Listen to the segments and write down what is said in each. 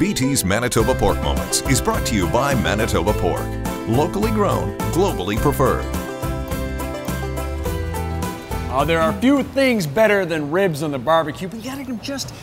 BT's Manitoba Pork Moments is brought to you by Manitoba Pork. Locally grown, globally preferred. There are few things better than ribs on the barbecue, but you gotta get them just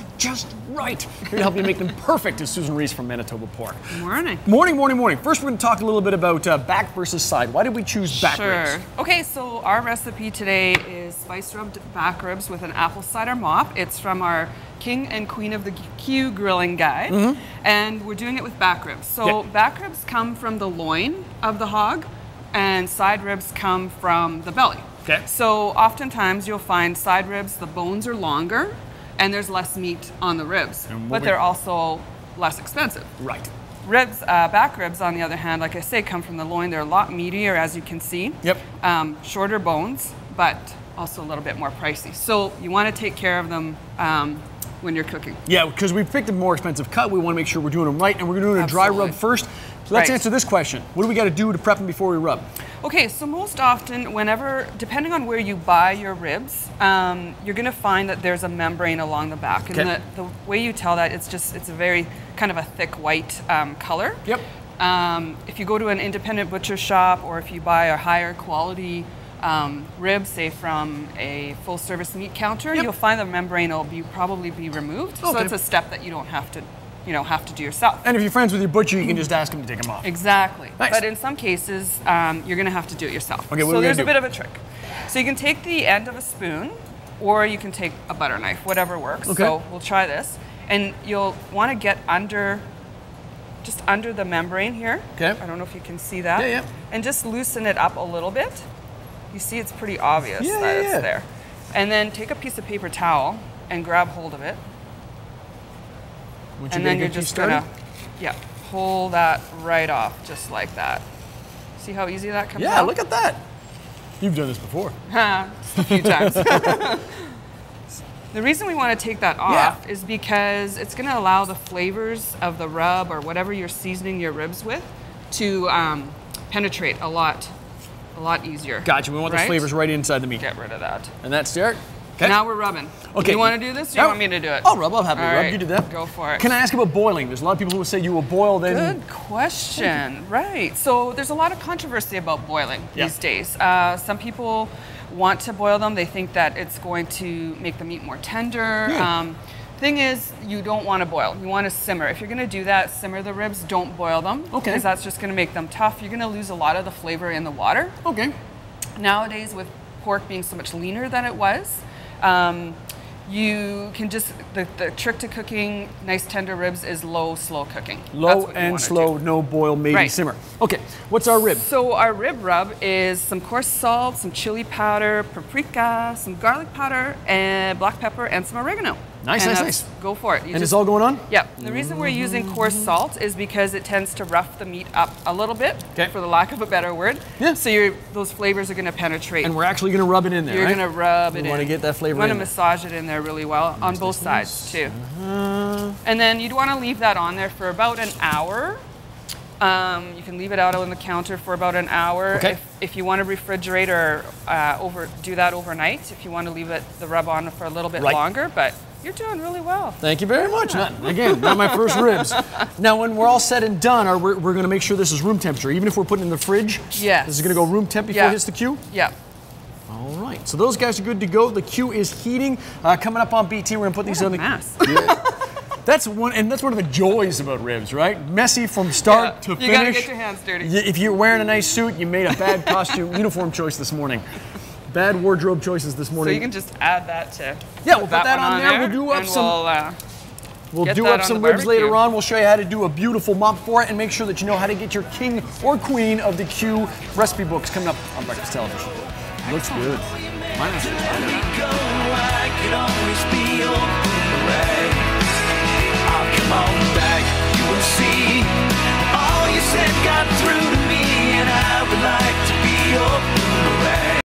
right. Here to help you make them perfect is Susan Reese from Manitoba Pork. Morning. Morning. First, we're gonna talk a little bit about back versus side. Why did we choose back ribs? Sure. Okay, so our recipe today is spice rubbed back ribs with an apple cider mop. It's from our King and Queen of the Q grilling guide, and we're doing it with back ribs. So back ribs come from the loin of the hog, and side ribs come from the belly. Okay. So oftentimes you'll find side ribs, the bones are longer and there's less meat on the ribs, but they're also less expensive. Right. Ribs, back ribs on the other hand, like I say, come from the loin. They're a lot meatier, as you can see. Yep. Shorter bones, but also a little bit more pricey. So you want to take care of them when you're cooking. Yeah, because we picked a more expensive cut. We want to make sure we're doing them right, and we're doing a dry rub first. So let's answer this question. What do we got to do to prep them before we rub? Okay, so most often, depending on where you buy your ribs, you're going to find that there's a membrane along the back. And the way you tell that, it's a very kind of a thick white color. Yep. If you go to an independent butcher shop, or if you buy a higher quality rib, say from a full service meat counter, you'll find the membrane will probably be removed. So it's a step that you don't have to do yourself. And if you're friends with your butcher, you can just ask him to take them off. Exactly. Nice. But in some cases, you're going to have to do it yourself. Okay, so there's a bit of a trick. So you can take the end of a spoon, or you can take a butter knife, whatever works. Okay. So we'll try this. And you'll want to get just under the membrane here. Okay. I don't know if you can see that. Yeah. And just loosen it up a little bit. You see it's pretty obvious that it's there. And then take a piece of paper towel and grab hold of it. And then you're just gonna, pull that right off, just like that. See how easy that comes out? Yeah, look at that. You've done this before. Just a few times. The reason we want to take that off is because it's gonna allow the flavors of the rub or whatever you're seasoning your ribs with to penetrate a lot easier. Gotcha, we want those flavors right inside the meat. Get rid of that. And that's Derek. Okay. Now we're rubbing. Okay. You want to do this, or do you want me to do it? I'll rub, I'll have you rub. Right. You do that. Go for it. Can I ask about boiling? There's a lot of people who will say you will boil then. Good question. Right. So there's a lot of controversy about boiling these days. Some people want to boil them. They think that it's going to make the meat more tender. Thing is, you don't want to boil. You want to simmer. If you're going to do that, simmer the ribs. Don't boil them. Okay. Because that's just going to make them tough. You're going to lose a lot of the flavor in the water. Okay. Nowadays, with pork being so much leaner than it was, you can just, the trick to cooking nice tender ribs is slow cooking. Low and slow, no boil, maybe simmer. Okay, what's our rib? So our rib rub is some coarse salt, some chili powder, paprika, some garlic powder, and black pepper, and some oregano. Nice. Go for it. It's all going on? Yeah. The reason we're using coarse salt is because it tends to rough the meat up a little bit, for the lack of a better word. Yeah. So those flavors are going to penetrate. And we're actually going to rub it in there, You're going to rub it in. You want to get that flavor in. You want to massage it in there really well on both sides, too. And then you'd want to leave that on there for about an hour. You can leave it out on the counter for about an hour. Okay. If you want to refrigerate or do that overnight, if you want to leave the rub on for a little bit longer, but you're doing really well. Thank you very much. Again, not my first ribs. Now, when we're all said and done, we're going to make sure this is room temperature. Even if we're putting it in the fridge, this is going to go room temp before it hits the Q? Yeah. All right, so those guys are good to go. The Q is heating. Coming up on BT, we're going to put these on the... mess. That's one of the joys about ribs, right? Messy from start to finish. You gotta get your hands dirty. If you're wearing a nice suit, you made a bad costume, uniform choice this morning. Bad wardrobe choices this morning. So you can just add that to... Yeah, we'll put that on there. We'll do up some... We'll do up some ribs later on. We'll show you how to do a beautiful mop for it and make sure that you know how to get your king or queen of the Q recipe books coming up on Breakfast Television. Looks good. Come on back, you will see